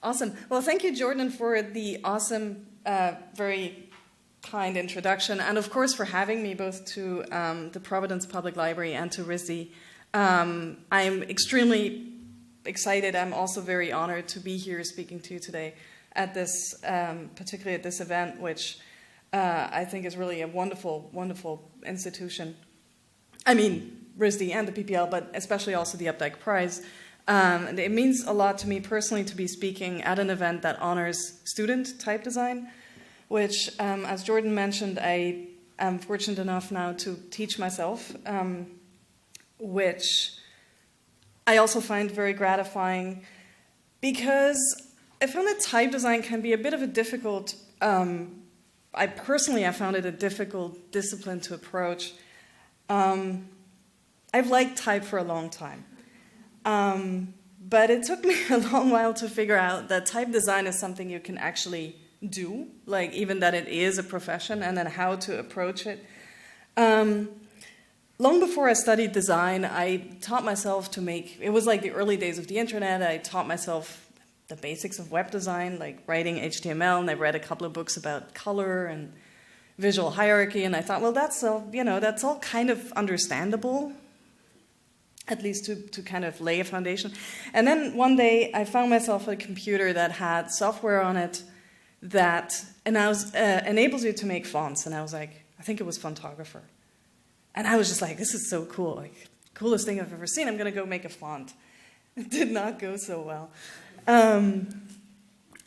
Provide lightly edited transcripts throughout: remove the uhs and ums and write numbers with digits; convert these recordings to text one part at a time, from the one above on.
Awesome. Well, thank you, Jordan, for the awesome, very kind introduction, and of course for having me both to the Providence Public Library and to RISD. I'm extremely excited. I'm also very honored to be here speaking to you today at this, particularly at this event, which I think is really a wonderful, wonderful institution. I mean, RISD and the PPL, but especially also the Updike Prize. And it means a lot to me personally to be speaking at an event that honors student type design, which, as Jordan mentioned, I am fortunate enough now to teach myself, which I also find very gratifying because I found that type design can be a bit of a difficult, I found it a difficult discipline to approach. I've liked type for a long time. But it took me a long while to figure out that type design is something you can actually do, like even that it is a profession, and then how to approach it. Long before I studied design, I taught myself to make, it was like the early days of the internet, I taught myself the basics of web design, like writing HTML, and I read a couple of books about color and visual hierarchy, and I thought, well, that's all, that's all kind of understandable, at least to kind of lay a foundation. And then one day I found myself a computer that had software on it that enables you to make fonts. And I was like, I think it was Fontographer. And I was just like, this is so cool, like coolest thing I've ever seen. I'm gonna go make a font. It did not go so well.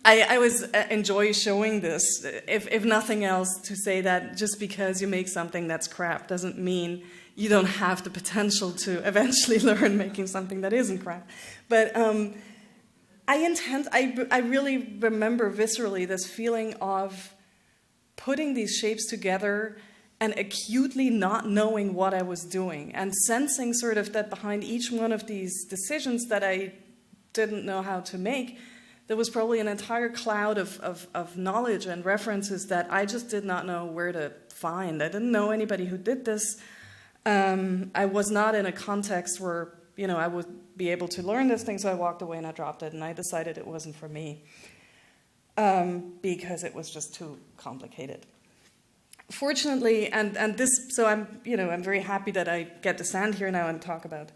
I always enjoy showing this, if nothing else, to say that just because you make something that's crap doesn't mean you don't have the potential to eventually learn making something that isn't crap. But I really remember viscerally this feeling of putting these shapes together and acutely not knowing what I was doing and sensing sort of that behind each one of these decisions that I didn't know how to make, there was probably an entire cloud of knowledge and references that I just did not know where to find. I didn't know anybody who did this. I was not in a context where, I would be able to learn this thing, so I walked away and I dropped it, and I decided it wasn't for me because it was just too complicated. Fortunately, so I'm very happy that I get to stand here now and talk about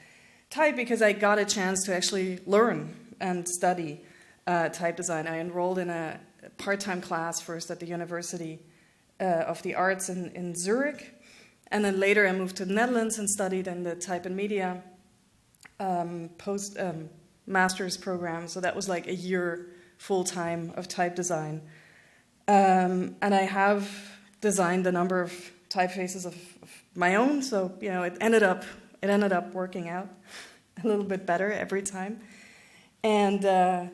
type because I got a chance to actually learn and study type design. I enrolled in a part-time class first at the University of the Arts in Zurich. And then later I moved to the Netherlands and studied in the Type and Media master's program. So that was like a year full-time of type design. And I have designed a number of typefaces of my own. So, it ended up working out a little bit better every time. And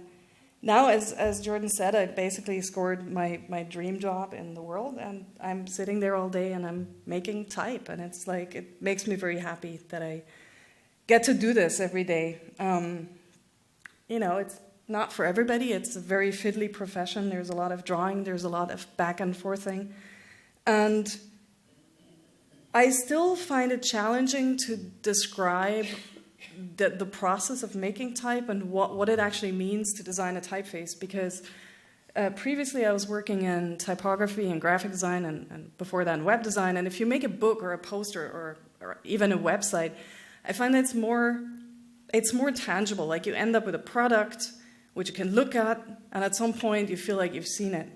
now, as Jordan said, I basically scored my dream job in the world, and I'm sitting there all day and I'm making type, and it's like, it makes me very happy that I get to do this every day. It's not for everybody. It's a very fiddly profession. There's a lot of drawing. There's a lot of back and forthing. And I still find it challenging to describe the process of making type and what it actually means to design a typeface, because previously I was working in typography and graphic design and before that in web design, and if you make a book or a poster or even a website, I find that it's more tangible. Like, you end up with a product which you can look at, and at some point you feel like you've seen it.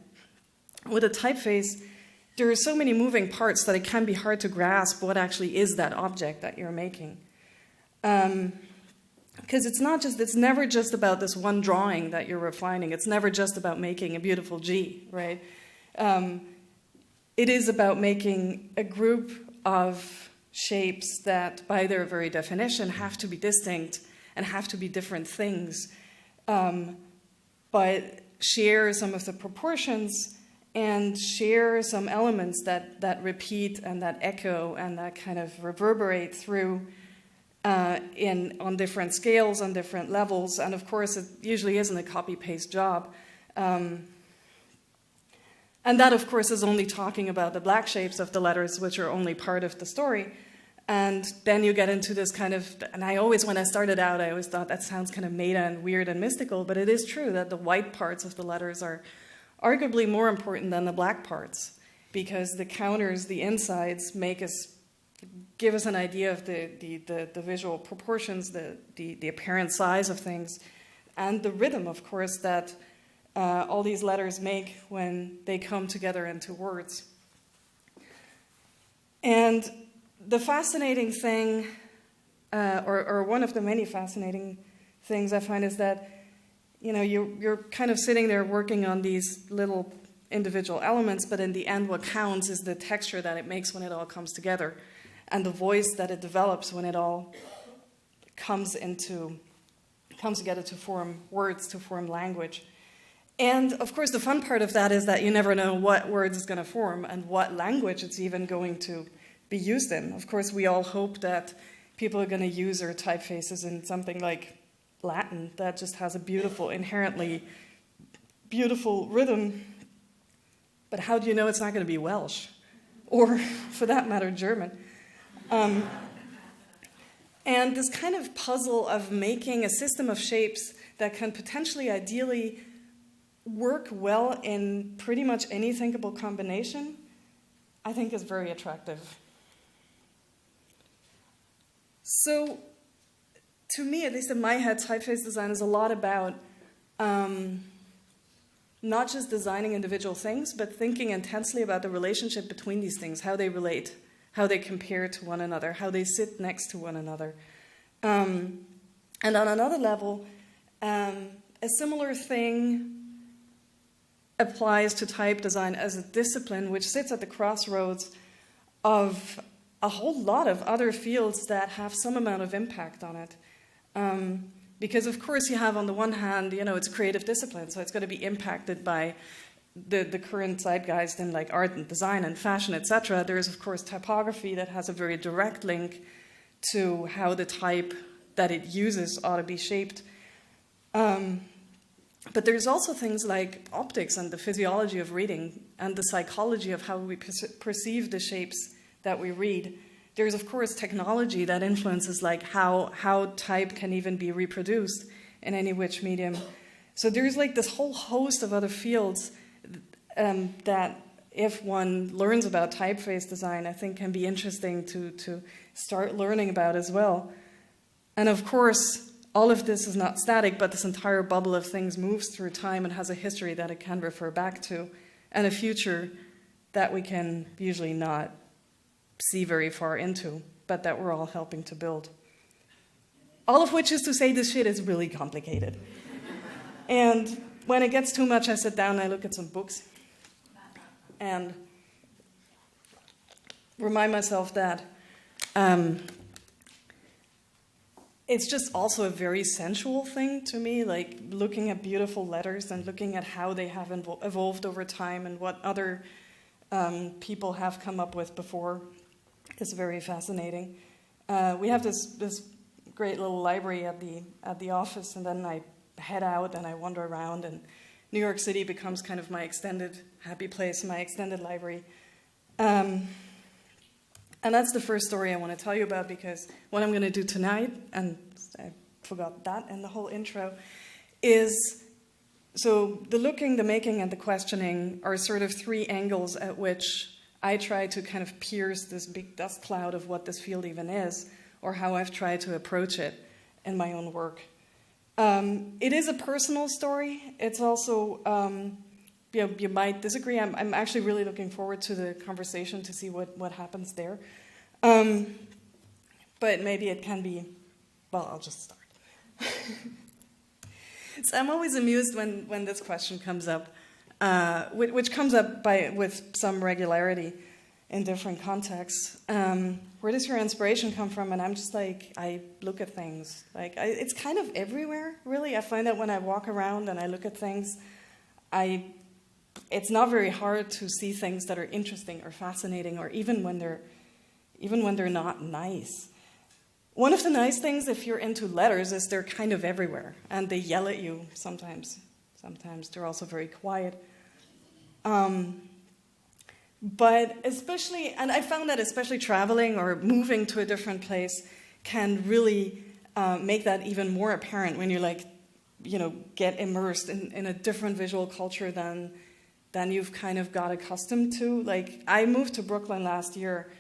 With a typeface, there are so many moving parts that it can be hard to grasp what actually is that object that you're making. Because it's never just about this one drawing that you're refining. It's never just about making a beautiful G, right? It is about making a group of shapes that, by their very definition, have to be distinct and have to be different things, but share some of the proportions and share some elements that repeat and that echo and that kind of reverberate through on different scales, on different levels, and of course it usually isn't a copy-paste job. And that, of course, is only talking about the black shapes of the letters, which are only part of the story. And then you get into this kind of, and I always, when I started out, I always thought that sounds kind of meta and weird and mystical, but it is true that the white parts of the letters are arguably more important than the black parts, because the counters, the insides, give us an idea of the visual proportions, the apparent size of things, and the rhythm, of course, that all these letters make when they come together into words. And the fascinating thing, or one of the many fascinating things I find, is that you're kind of sitting there working on these little individual elements, but in the end what counts is the texture that it makes when it all comes together, and the voice that it develops when it all comes together to form words, to form language. And of course the fun part of that is that you never know what words it's going to form and what language it's even going to be used in. Of course we all hope that people are going to use their typefaces in something like Latin that just has a beautiful, inherently beautiful rhythm. But how do you know it's not going to be Welsh? Or, for that matter, German? And this kind of puzzle of making a system of shapes that can potentially, ideally, work well in pretty much any thinkable combination, I think is very attractive. So, to me, at least in my head, typeface design is a lot about not just designing individual things, but thinking intensely about the relationship between these things, how they relate, how they compare to one another, how they sit next to one another. And on another level, a similar thing applies to type design as a discipline, which sits at the crossroads of a whole lot of other fields that have some amount of impact on it. Because of course you have, on the one hand, it's a creative discipline, so it's going to be impacted by the current zeitgeist in like art and design and fashion, etc. There is of course typography that has a very direct link to how the type that it uses ought to be shaped. But there's also things like optics and the physiology of reading and the psychology of how we perceive the shapes that we read. There's, of course, technology that influences like how type can even be reproduced in any which medium. So there's like this whole host of other fields that, if one learns about typeface design, I think can be interesting to start learning about as well. And of course, all of this is not static, but this entire bubble of things moves through time and has a history that it can refer back to, and a future that we can usually not see very far into, but that we're all helping to build. All of which is to say this shit is really complicated. And when it gets too much, I sit down and I look at some books and remind myself that it's just also a very sensual thing to me, like looking at beautiful letters and looking at how they have evolved over time and what other people have come up with before. Is very fascinating. We have this great little library at the office, and then I head out and I wander around, and New York City becomes kind of my extended happy place, my extended library. And that's the first story I want to tell you about, because what I'm going to do tonight, and I forgot that in the whole intro, is so the looking, the making, and the questioning are sort of three angles at which I try to kind of pierce this big dust cloud of what this field even is, or how I've tried to approach it in my own work. It is a personal story. It's also, you might disagree. I'm actually really looking forward to the conversation to see what happens there. But maybe it can be, well, I'll just start. So I'm always amused when this question comes up. Which comes up with some regularity in different contexts. Where does your inspiration come from? And I'm just like, I look at things. It's kind of everywhere, really. I find that when I walk around and I look at things, it's not very hard to see things that are interesting or fascinating, or even when they're not nice. One of the nice things, if you're into letters, is they're kind of everywhere, and they yell at you sometimes. Sometimes they're also very quiet. But especially, and I found that especially traveling or moving to a different place can really make that even more apparent when you get immersed in a different visual culture than you've kind of got accustomed to. Like, I moved to Brooklyn last year,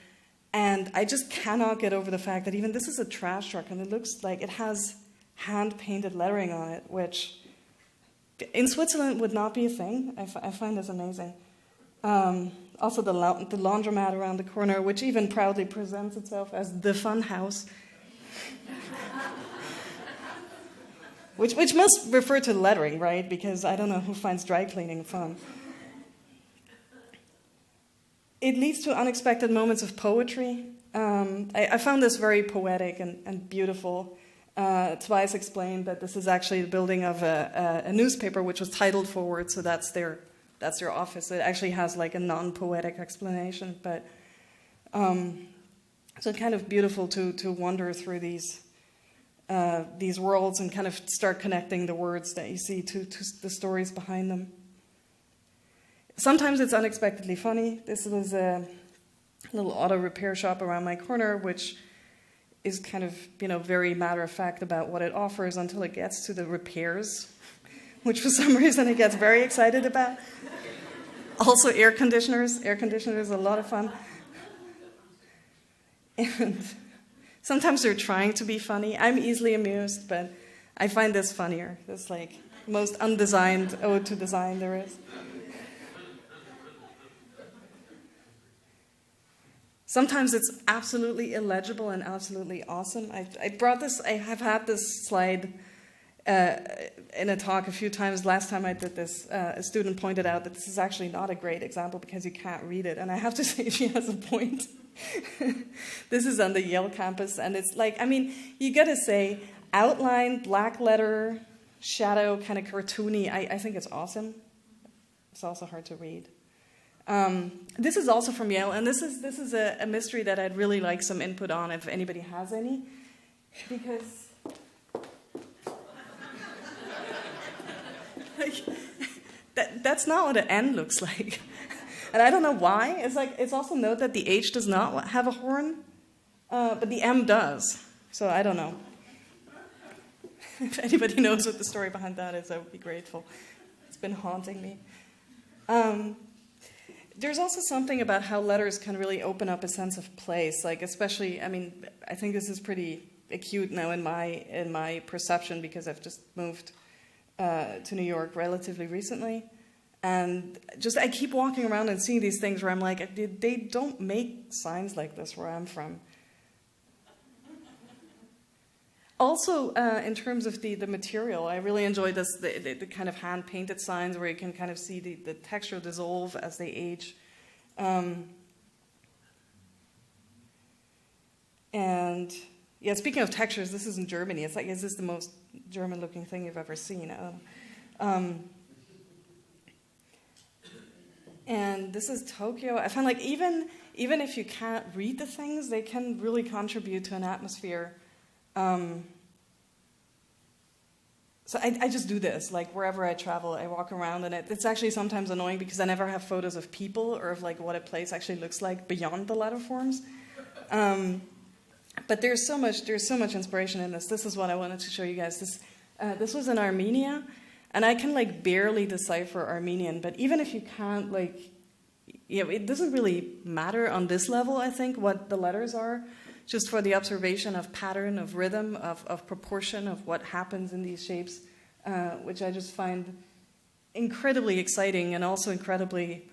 and I just cannot get over the fact that even this is a trash truck, and it looks like it has hand-painted lettering on it, which in Switzerland would not be a thing. I find this amazing. Also the laundromat around the corner, which even proudly presents itself as the fun house. which must refer to lettering, right? Because I don't know who finds dry cleaning fun. It leads to unexpected moments of poetry. I found this very poetic and beautiful. Tobias explained that this is actually the building of a newspaper which was titled forward, so that's their office. It actually has like a non-poetic explanation, but so it's kind of beautiful to wander through these worlds and kind of start connecting the words that you see to the stories behind them. Sometimes it's unexpectedly funny. This was a little auto repair shop around my corner, which is kind of, very matter-of-fact about what it offers until it gets to the repairs, which for some reason it gets very excited about. Also air conditioners. Air conditioners are a lot of fun. And sometimes they're trying to be funny. I'm easily amused, but I find this funnier. This most undesigned ode to design there is. Sometimes it's absolutely illegible and absolutely awesome. I have had this slide in a talk a few times. Last time I did this, a student pointed out that this is actually not a great example because you can't read it. And I have to say she has a point. This is on the Yale campus, and it's you gotta say, outline, black letter, shadow, kind of cartoony. I think it's awesome. It's also hard to read. This is also from Yale, and this is a mystery that I'd really like some input on if anybody has any, because that's not what an N looks like, and I don't know why. It's also note that the H does not have a horn, but the M does. So I don't know. If anybody knows what the story behind that is, I would be grateful. It's been haunting me. There's also something about how letters can really open up a sense of place, especially, I think this is pretty acute now in my perception because I've just moved to New York relatively recently. And I keep walking around and seeing these things where I'm like, they don't make signs like this where I'm from. Also, in terms of the material, I really enjoy the kind of hand-painted signs where you can kind of see the texture dissolve as they age. And yeah, speaking of textures, this is in Germany. It's is this the most German-looking thing you've ever seen? And this is Tokyo. I find even if you can't read the things, they can really contribute to an atmosphere. So I just do this, wherever I travel, I walk around, and it's actually sometimes annoying because I never have photos of people or of what a place actually looks like beyond the letter forms. But there's so much inspiration in this. This is what I wanted to show you guys. This was in Armenia, and I can barely decipher Armenian, but even if you can't it doesn't really matter on this level, I think, what the letters are. Just for the observation of pattern, of rhythm, of proportion, of what happens in these shapes, which I just find incredibly exciting and also incredibly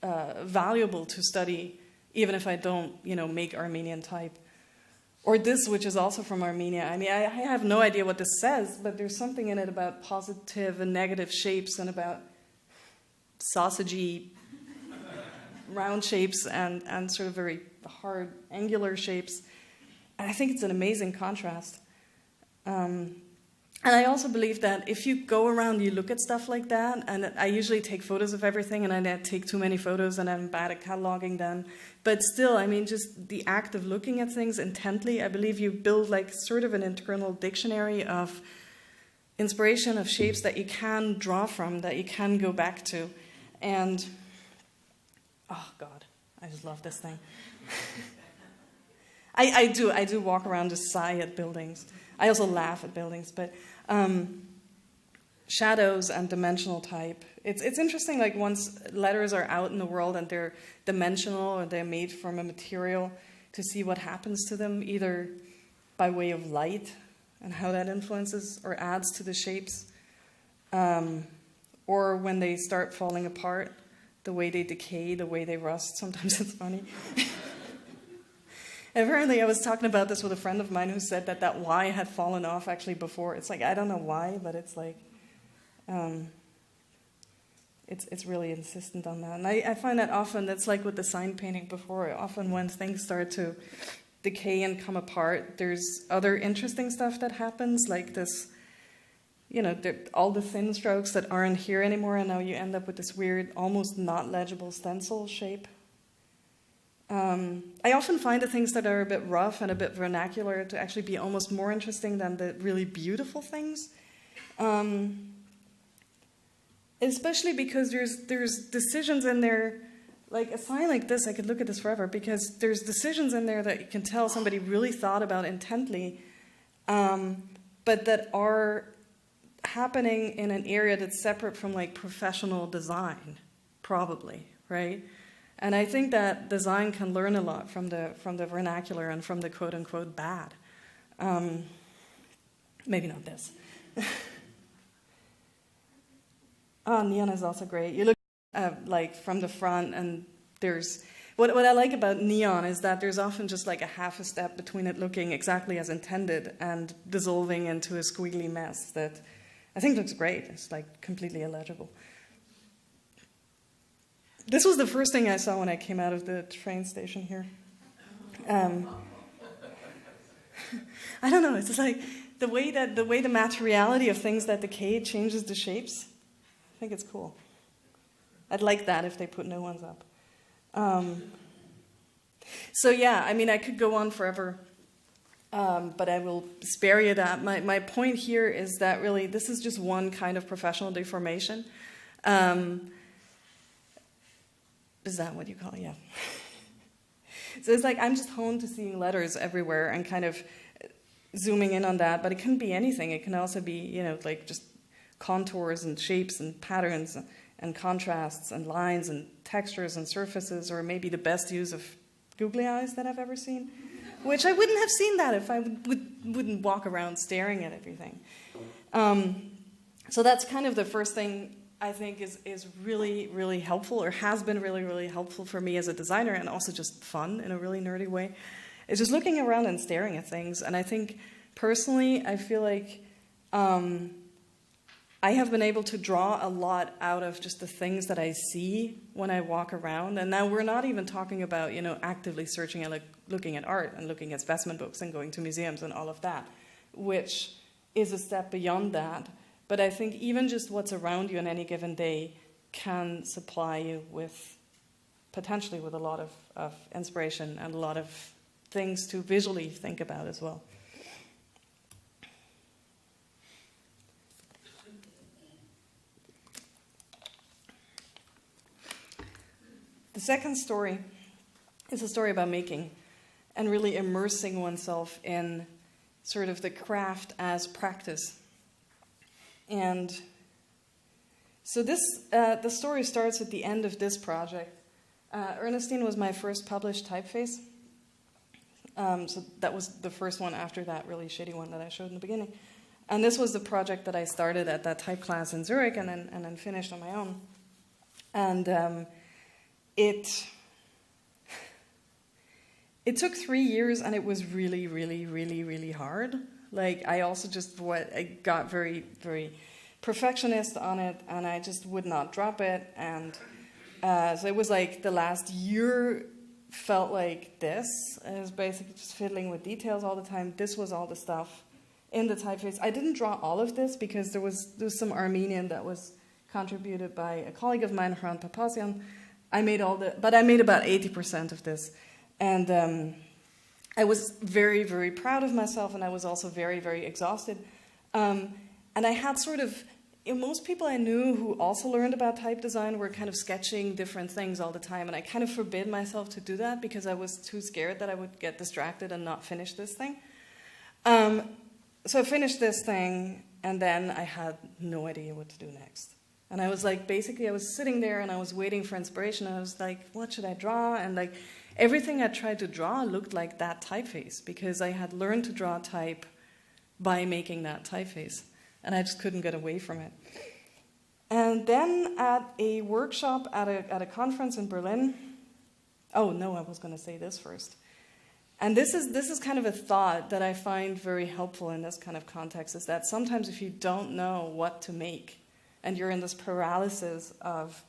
valuable to study, even if I don't, make Armenian type. Or this, which is also from Armenia. I have no idea what this says, but there's something in it about positive and negative shapes and about sausagey round shapes and sort of very hard angular shapes. And I think it's an amazing contrast. And I also believe that if you go around, you look at stuff like that, and I usually take photos of everything, and I take too many photos, and I'm bad at cataloging them. But still, just the act of looking at things intently, I believe you build sort of an internal dictionary of inspiration, of shapes that you can draw from, that you can go back to. And Oh God, I just love this thing. I do walk around to sigh at buildings. I also laugh at buildings, but shadows and dimensional type. It's interesting, like once letters are out in the world and they're dimensional or they're made from a material, to see what happens to them, either by way of light and how that influences or adds to the shapes, or when they start falling apart, the way they decay, the way they rust. Sometimes it's funny. Apparently, I was talking about this with a friend of mine who said that Y had fallen off actually before. It's like, I don't know why, but it's like, it's really insistent on that. And I find that often, that's like with the sign painting before, often when things start to decay and come apart, there's other interesting stuff that happens, like this, all the thin strokes that aren't here anymore, and now you end up with this weird, almost not legible stencil shape. I often find the things that are a bit rough and a bit vernacular to actually be almost more interesting than the really beautiful things. Especially because there's decisions in there, like a sign like this, I could look at this forever, because there's decisions in there that you can tell somebody really thought about intently, but that are happening in an area that's separate from like professional design, probably, right? And I think that design can learn a lot from the vernacular and from the quote-unquote bad. Maybe not this. Neon is also great. You look like from the front, and there's what I like about neon is that there's often just like a half a step between it looking exactly as intended and dissolving into a squiggly mess that I think looks great. It's like completely illegible. This was the first thing I saw when I came out of the train station here. I don't know. It's just like the way the materiality of things that decay changes the shapes. I think it's cool. I'd like that if they put new ones up. So yeah, I mean, I could go on forever, but I will spare you that. My point here is that really this is just one kind of professional deformation. Is that what you call it? Yeah. So it's like I'm just honed to seeing letters everywhere and kind of zooming in on that, but it can be anything. It can also be, like just contours and shapes and patterns and contrasts and lines and textures and surfaces, or maybe the best use of googly eyes that I've ever seen, which I wouldn't have seen that if I wouldn't walk around staring at everything. So that's kind of the first thing I think is really, really helpful, or has been really, really helpful for me as a designer, and also just fun in a really nerdy way. It's just looking around and staring at things. And I think personally, I feel like I have been able to draw a lot out of just the things that I see when I walk around. And now we're not even talking about, actively searching and looking at art and looking at specimen books and going to museums and all of that, which is a step beyond that. But I think even just what's around you on any given day can supply you with, potentially with a lot of inspiration and a lot of things to visually think about as well. The second story is a story about making and really immersing oneself in sort of the craft as practice. And so the story starts at the end of this project. Ernestine was my first published typeface. So that was the first one after that really shitty one that I showed in the beginning. And this was the project that I started at that type class in Zurich and then finished on my own. And it took 3 years, and it was really, really, really, really hard. Like, I also I got very, very perfectionist on it, and I just would not drop it. And so it was like the last year felt like this. I was basically just fiddling with details all the time. This was all the stuff in the typeface. I didn't draw all of this because there was some Armenian that was contributed by a colleague of mine, Hrant Papazian. But I made about 80% of this. And I was very, very proud of myself, and I was also very, very exhausted. And I had sort of most people I knew who also learned about type design were kind of sketching different things all the time, and I kind of forbid myself to do that because I was too scared that I would get distracted and not finish this thing. So I finished this thing, and then I had no idea what to do next. And I was like, basically, I was sitting there and I was waiting for inspiration. And I was like, what should I draw? And like, everything I tried to draw looked like that typeface because I had learned to draw type by making that typeface. And I just couldn't get away from it. And then at a workshop at a conference in Berlin, oh no, I was going to say this first. And this is kind of a thought that I find very helpful in this kind of context, is that sometimes if you don't know what to make, and you're in this paralysis of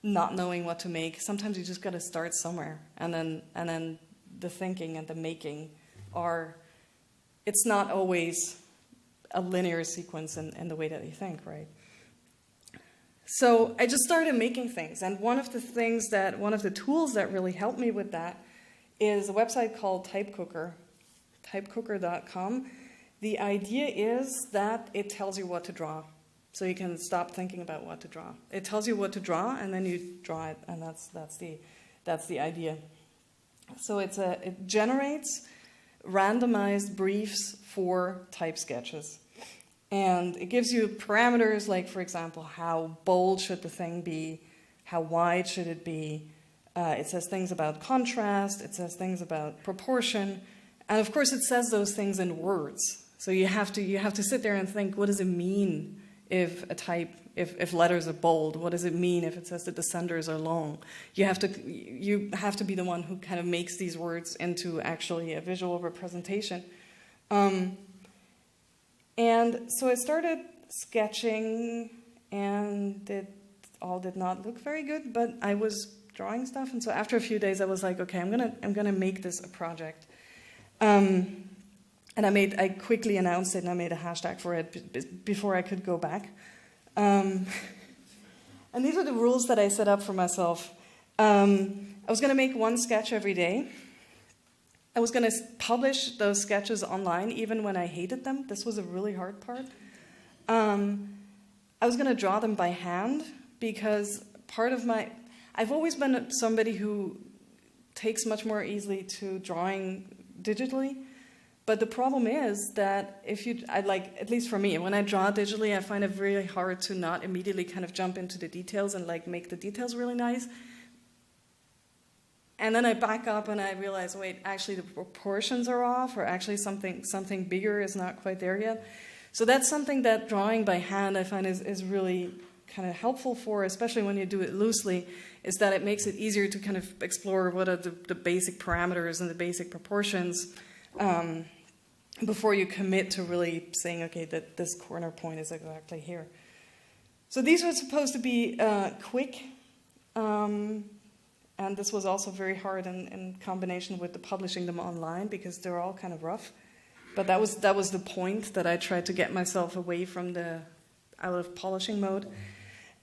not knowing what to make, sometimes you just got to start somewhere. And then the thinking and the making are, it's not always a linear sequence in the way that you think, right? So I just started making things. And one of the tools that really helped me with that is a website called Typecooker, typecooker.com. The idea is that it tells you what to draw. So you can stop thinking about what to draw. It tells you what to draw, and then you draw it, and that's the idea. So it generates randomized briefs for type sketches, and it gives you parameters like, for example, how bold should the thing be, how wide should it be. It says things about contrast. It says things about proportion, and of course, it says those things in words. So you have to sit there and think, what does it mean? If letters are bold, what does it mean if it says that the centers are long? You have to be the one who kind of makes these words into actually a visual representation. And so I started sketching, and it all did not look very good, but I was drawing stuff, and so after a few days I was like, okay, I'm gonna make this a project. And I quickly announced it, and I made a hashtag for it before I could go back. And these are the rules that I set up for myself. I was going to make one sketch every day. I was going to publish those sketches online, even when I hated them. This was a really hard part. I was going to draw them by hand, because I've always been somebody who takes much more easily to drawing digitally. But the problem is that at least for me, when I draw digitally, I find it really hard to not immediately kind of jump into the details and like make the details really nice. And then I back up and I realize, wait, actually the proportions are off, or actually something bigger is not quite there yet. So that's something that drawing by hand I find is really kind of helpful for, especially when you do it loosely, is that it makes it easier to kind of explore what are the basic parameters and the basic proportions. Before you commit to really saying, okay, that this corner point is exactly here. So these were supposed to be quick, and this was also very hard in combination with the publishing them online, because they're all kind of rough. But that was the point, that I tried to get myself away from out of polishing mode.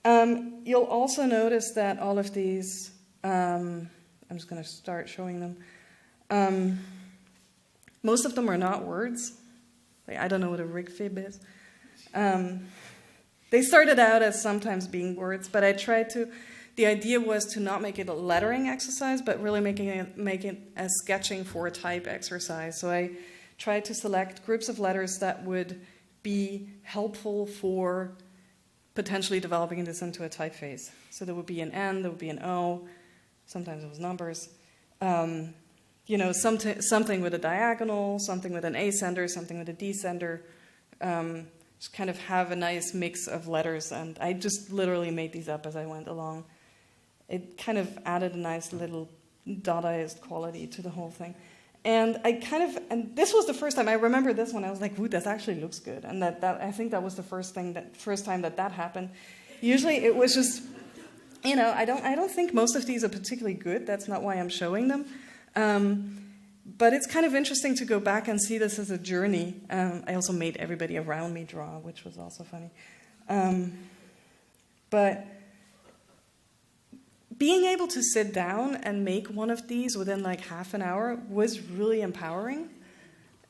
You'll also notice that all of these, I'm just going to start showing them. Most of them are not words. Like, I don't know what a rig fib is. They started out as sometimes being words, but I tried to. The idea was to not make it a lettering exercise, but really make it a sketching for a type exercise. So I tried to select groups of letters that would be helpful for potentially developing this into a typeface. So there would be an N, there would be an O. Sometimes it was numbers. Something with a diagonal, something with an A sender, something with a D sender. Just kind of have a nice mix of letters, and I just literally made these up as I went along. It kind of added a nice little Dadaist quality to the whole thing. And and this was the first time, I remember this one, I was like, ooh, that actually looks good. And that I think that was the first time that happened. Usually it was just, I don't think most of these are particularly good. That's not why I'm showing them. But it's kind of interesting to go back and see this as a journey. I also made everybody around me draw, which was also funny. But being able to sit down and make one of these within like half an hour was really empowering,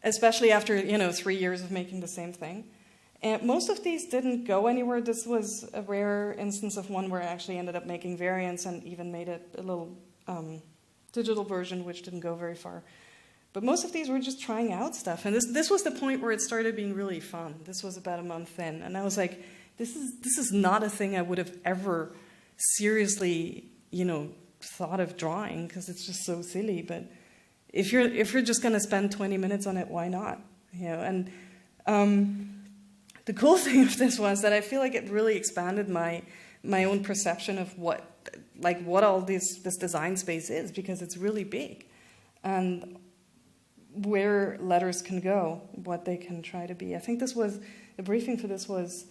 especially after 3 years of making the same thing. And most of these didn't go anywhere. This was a rare instance of one where I actually ended up making variants and even made a little digital version, which didn't go very far. But most of these were just trying out stuff. And this was the point where it started being really fun. This was about a month in. And I was like, this is not a thing I would have ever seriously, thought of drawing, because it's just so silly. But if you're just going to spend 20 minutes on it, why not? And the cool thing of this was that I feel like it really expanded my own perception of what all this design space is, because it's really big, and where letters can go, what they can try to be. I think the briefing for this was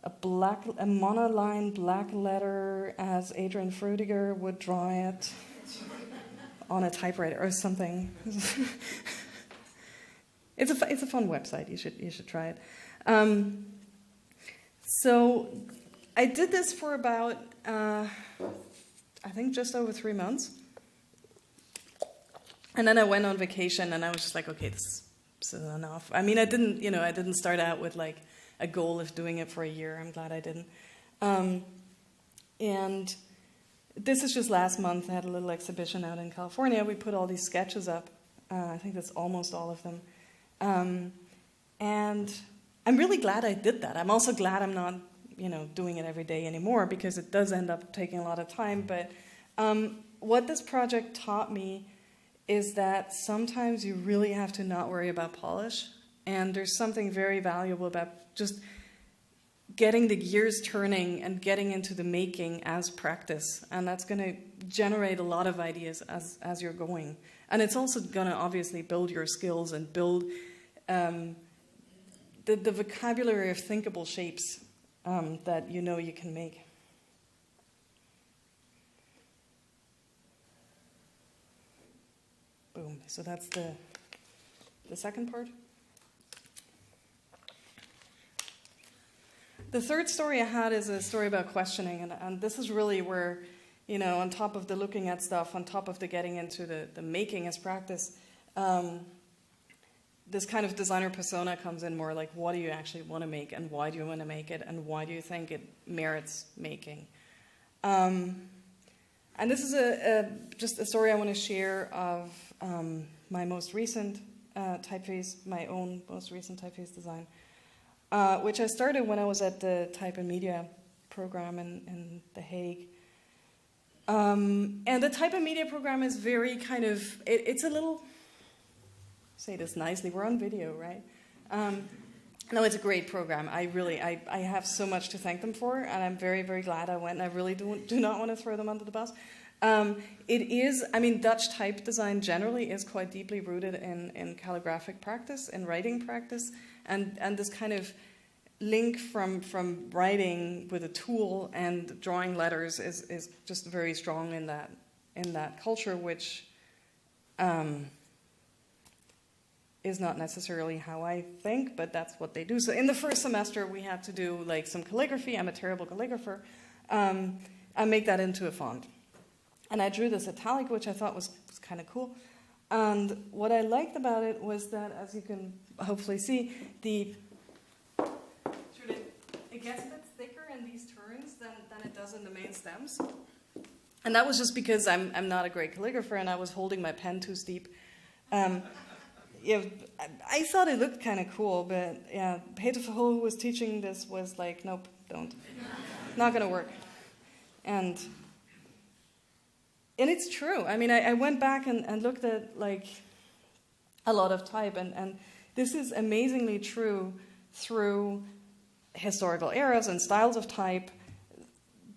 a monoline black letter as Adrian Frödiger would draw it on a typewriter or something. It's a fun website. You should try it. So I did this for about I think just over 3 months, and then I went on vacation, and I was just like, okay, this is enough. I mean, I didn't start out with like a goal of doing it for a year. I'm glad I didn't. And this is just last month. I had a little exhibition out in California. We put all these sketches up. I think that's almost all of them. And I'm really glad I did that. I'm also glad I'm not, doing it every day anymore, because it does end up taking a lot of time. But what this project taught me is that sometimes you really have to not worry about polish. And there's something very valuable about just getting the gears turning and getting into the making as practice. And that's going to generate a lot of ideas as you're going. And it's also going to obviously build your skills and build the vocabulary of thinkable shapes that you can make. Boom. So that's the second part. The third story I had is a story about questioning, and this is really where, on top of the looking at stuff, on top of the getting into the making as practice, this kind of designer persona comes in more like, what do you actually want to make, and why do you want to make it, and why do you think it merits making? And this is just a story I want to share of my most recent typeface, my own most recent typeface design, which I started when I was at the Type and Media program in The Hague. And the Type and Media program is very kind of, it's a little, say this nicely, we're on video, right? No, it's a great program. I have so much to thank them for, and I'm very, very glad I went, and I really do not want to throw them under the bus. Dutch type design generally is quite deeply rooted in calligraphic practice, in writing practice, and this kind of link from writing with a tool and drawing letters is just very strong in that culture, which is not necessarily how I think, but that's what they do. So in the first semester, we had to do like some calligraphy. I'm a terrible calligrapher. I make that into a font. And I drew this italic, which I thought was kind of cool. And what I liked about it was that, as you can hopefully see, it gets a bit thicker in these turns than it does in the main stems. And that was just because I'm not a great calligrapher, and I was holding my pen too steep. I thought it looked kind of cool, but yeah, Peter Verhoel, who was teaching this, was like, nope, don't. Not going to work. And it's true. I mean, I went back and looked at like a lot of type, and this is amazingly true through historical eras and styles of type.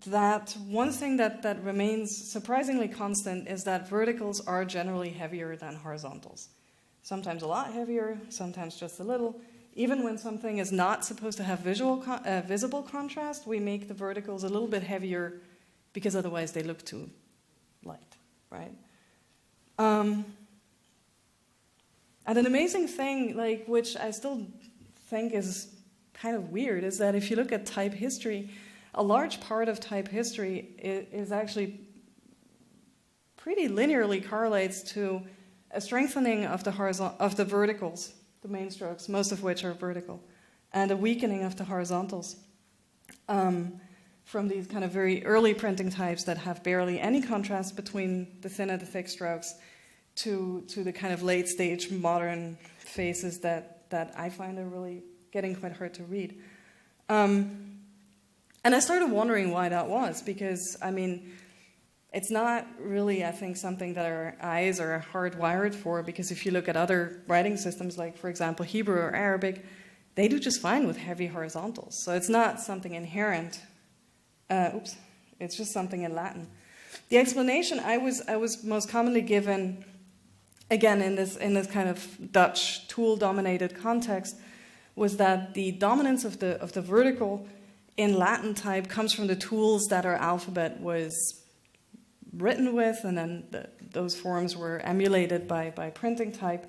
That one thing that remains surprisingly constant is that verticals are generally heavier than horizontals. Sometimes a lot heavier, sometimes just a little. Even when something is not supposed to have visible contrast, we make the verticals a little bit heavier because otherwise they look too light, right? And an amazing thing, like, which I still think is kind of weird, is that if you look at type history, a large part of type history is actually pretty linearly correlates to a strengthening of the verticals, the main strokes, most of which are vertical. and a weakening of the horizontals from these kind of very early printing types that have barely any contrast between the thin and the thick strokes to the kind of late stage modern faces that I find are really getting quite hard to read. And I started wondering why that was, because, I mean, it's not really, I think, something that our eyes are hardwired for, because if you look at other writing systems, like, for example, Hebrew or Arabic, they do just fine with heavy horizontals. So it's not something inherent. It's just something in Latin. The explanation I was most commonly given, again, in this kind of Dutch tool-dominated context, was that the dominance of the vertical in Latin type comes from the tools that our alphabet was written with, and then those forms were emulated by printing type.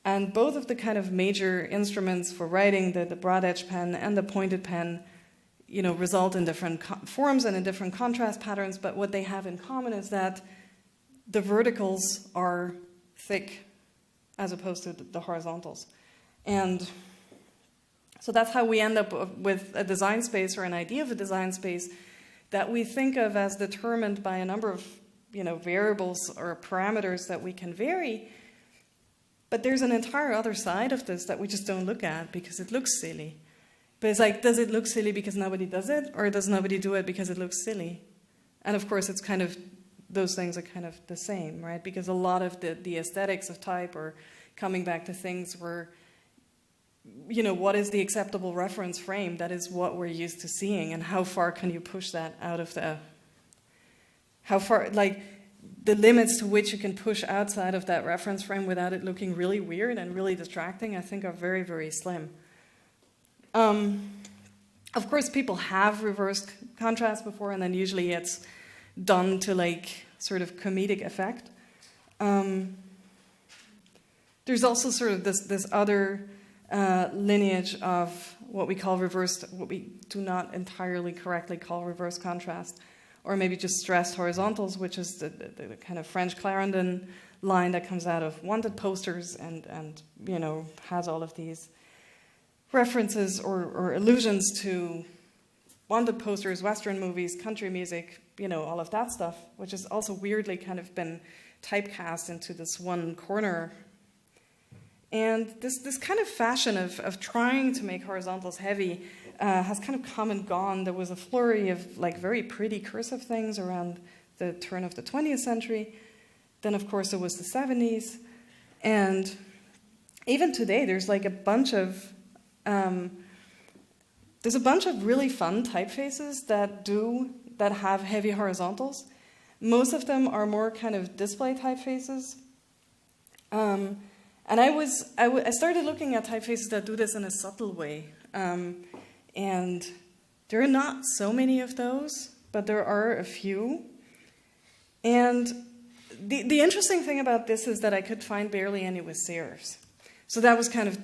And both of the kind of major instruments for writing, the broad edge pen and the pointed pen, result in different forms and in different contrast patterns, but what they have in common is that the verticals are thick as opposed to the horizontals. And so that's how we end up with a design space, or an idea of a design space, that we think of as determined by a number of variables or parameters that we can vary. But there's an entire other side of this that we just don't look at because it looks silly. But it's like, does it look silly because nobody does it, or does nobody do it because it looks silly? And of course, it's kind of, those things are kind of the same, right? Because a lot of the aesthetics of type are coming back to things where, what is the acceptable reference frame? That is what we're used to seeing, and how far can you push that out of how far, like, the limits to which you can push outside of that reference frame without it looking really weird and really distracting, I think are very, very slim. Of course, people have reversed contrast before, and then usually it's done to like sort of comedic effect. There's also sort of this other lineage of what we do not entirely correctly call reverse contrast, or maybe just stressed horizontals, which is the kind of French Clarendon line that comes out of wanted posters and has all of these references or allusions to wanted posters, Western movies, country music, all of that stuff, which has also weirdly kind of been typecast into this one corner. And this kind of fashion of trying to make horizontals heavy has kind of come and gone. There was a flurry of like very pretty cursive things around the turn of the 20th century. Then, of course, it was the 70s. And even today, there's like a bunch of really fun typefaces that have heavy horizontals. Most of them are more kind of display typefaces. And I started looking at typefaces that do this in a subtle way. And there are not so many of those, but there are a few. And the interesting thing about this is that I could find barely any with serifs. So that was kind of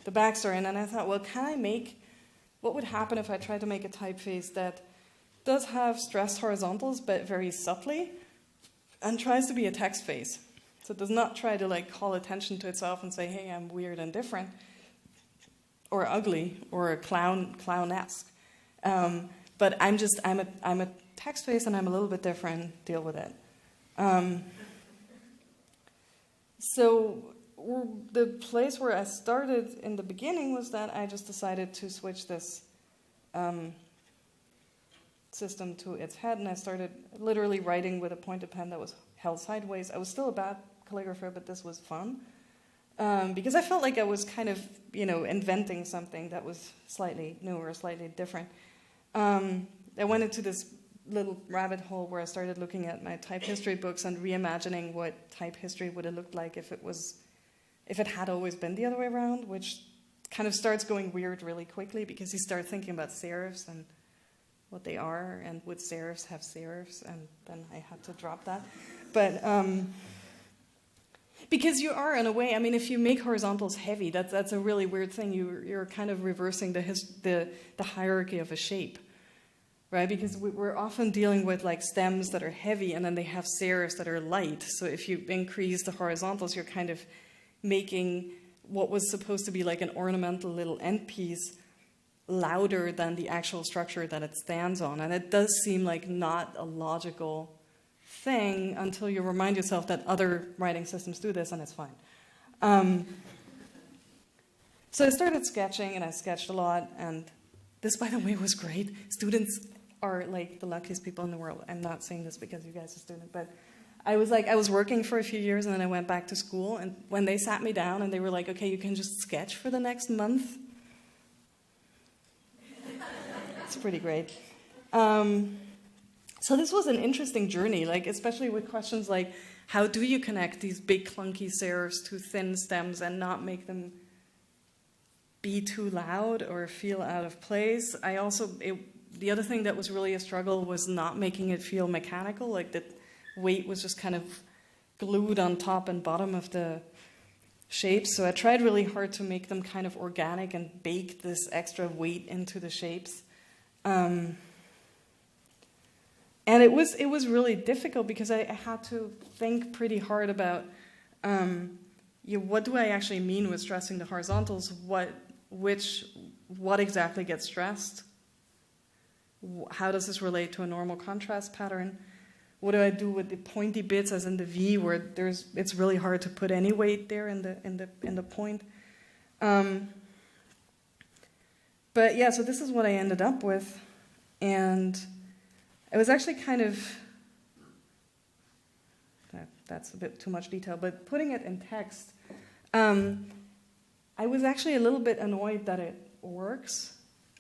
the backstory. And then I thought, well, what would happen if I tried to make a typeface that does have stressed horizontals, but very subtly, and tries to be a text face? So it does not try to like call attention to itself and say, hey, I'm weird and different, or ugly, or clownesque. But I'm a text face and I'm a little bit different, deal with it. So the place where I started in the beginning was that I just decided to switch this system to its head, and I started literally writing with a pointed pen that was held sideways. I was still a bad calligrapher, but this was fun. Because I felt like I was kind of, inventing something that was slightly new or slightly different. I went into this little rabbit hole where I started looking at my type history books and reimagining what type history would have looked like if it had always been the other way around, which kind of starts going weird really quickly because you start thinking about serifs and what they are, and would serifs have serifs, and then I had to drop that. But because you are, in a way, if you make horizontals heavy, that's a really weird thing. You're kind of reversing the hierarchy of a shape, right? Because we're often dealing with like stems that are heavy, and then they have serifs that are light. So if you increase the horizontals, you're kind of making what was supposed to be like an ornamental little end piece louder than the actual structure that it stands on. And it does seem like not a logical thing until you remind yourself that other writing systems do this, and it's fine. So I started sketching, and I sketched a lot, and this, by the way, was great. Students are like the luckiest people in the world. I'm not saying this because you guys are students, but I was working for a few years, and then I went back to school, and when they sat me down and they were like, okay, you can just sketch for the next month. It's pretty great. So this was an interesting journey, like especially with questions like, how do you connect these big clunky serifs to thin stems and not make them be too loud or feel out of place? The other thing that was really a struggle was not making it feel mechanical, like the weight was just kind of glued on top and bottom of the shapes. So I tried really hard to make them kind of organic and bake this extra weight into the shapes. And it was really difficult because I had to think pretty hard about what do I actually mean with stressing the horizontals? What exactly gets stressed? How does this relate to a normal contrast pattern? What do I do with the pointy bits, as in the V, where it's really hard to put any weight there in the point? But yeah, so this is what I ended up with, and it was actually kind of, that's a bit too much detail, but putting it in text, I was actually a little bit annoyed that it works.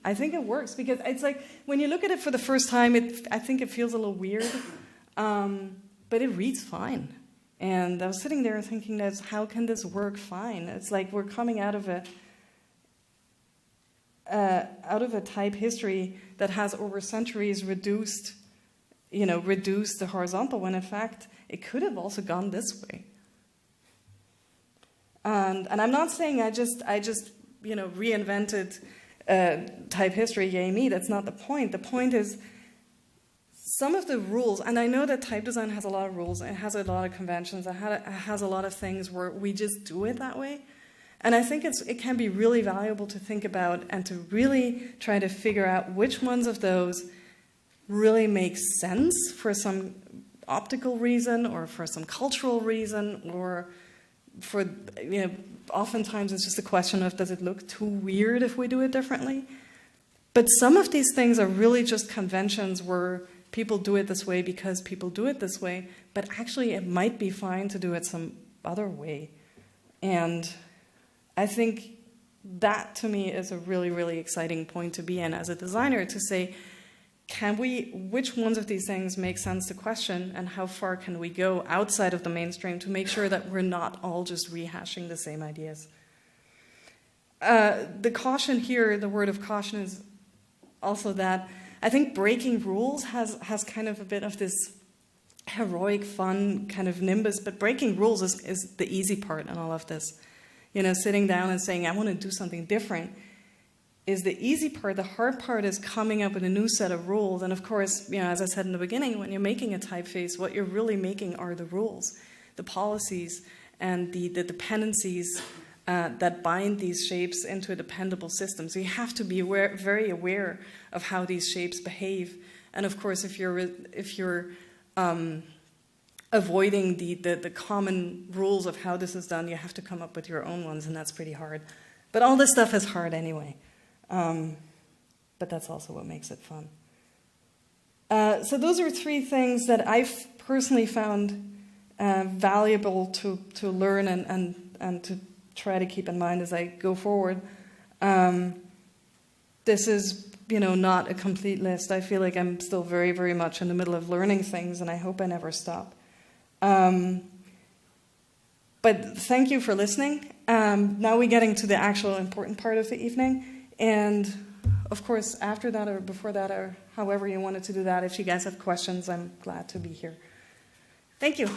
I think it works because it's like, when you look at it for the first time, I think it feels a little weird, but it reads fine. And I was sitting there thinking, how can this work fine? It's like we're coming out of a type history that has over centuries reduced the horizontal, when in fact it could have also gone this way. And I'm not saying I just reinvented type history, yay me. That's not the point. The point is some of the rules, and I know that type design has a lot of rules, it has a lot of conventions, it has a lot of things where we just do it that way. And I think it can be really valuable to think about and to really try to figure out which ones of those really make sense for some optical reason or for some cultural reason, or for, oftentimes it's just a question of, does it look too weird if we do it differently? But some of these things are really just conventions where people do it this way because people do it this way, but actually it might be fine to do it some other way. And I think that, to me, is a really, really exciting point to be in as a designer, to say, which ones of these things make sense to question, and how far can we go outside of the mainstream to make sure that we're not all just rehashing the same ideas? The caution here, the word of caution, is also that I think breaking rules has kind of a bit of this heroic, fun kind of nimbus, but breaking rules is the easy part in all of this. Sitting down and saying, I want to do something different, is the easy part. The hard part is coming up with a new set of rules. And of course, as I said in the beginning, when you're making a typeface, what you're really making are the rules, the policies, and the dependencies that bind these shapes into a dependable system. So you have to be very aware of how these shapes behave. And of course, if you're avoiding the common rules of how this is done, you have to come up with your own ones, and that's pretty hard. But all this stuff is hard anyway. But that's also what makes it fun. So those are three things that I've personally found valuable to learn and to try to keep in mind as I go forward. This is, not a complete list. I feel like I'm still very, very much in the middle of learning things, and I hope I never stop. But thank you for listening. Now we're getting to the actual important part of the evening. And of course, after that or before that, or however you wanted to do that, if you guys have questions, I'm glad to be here. Thank you.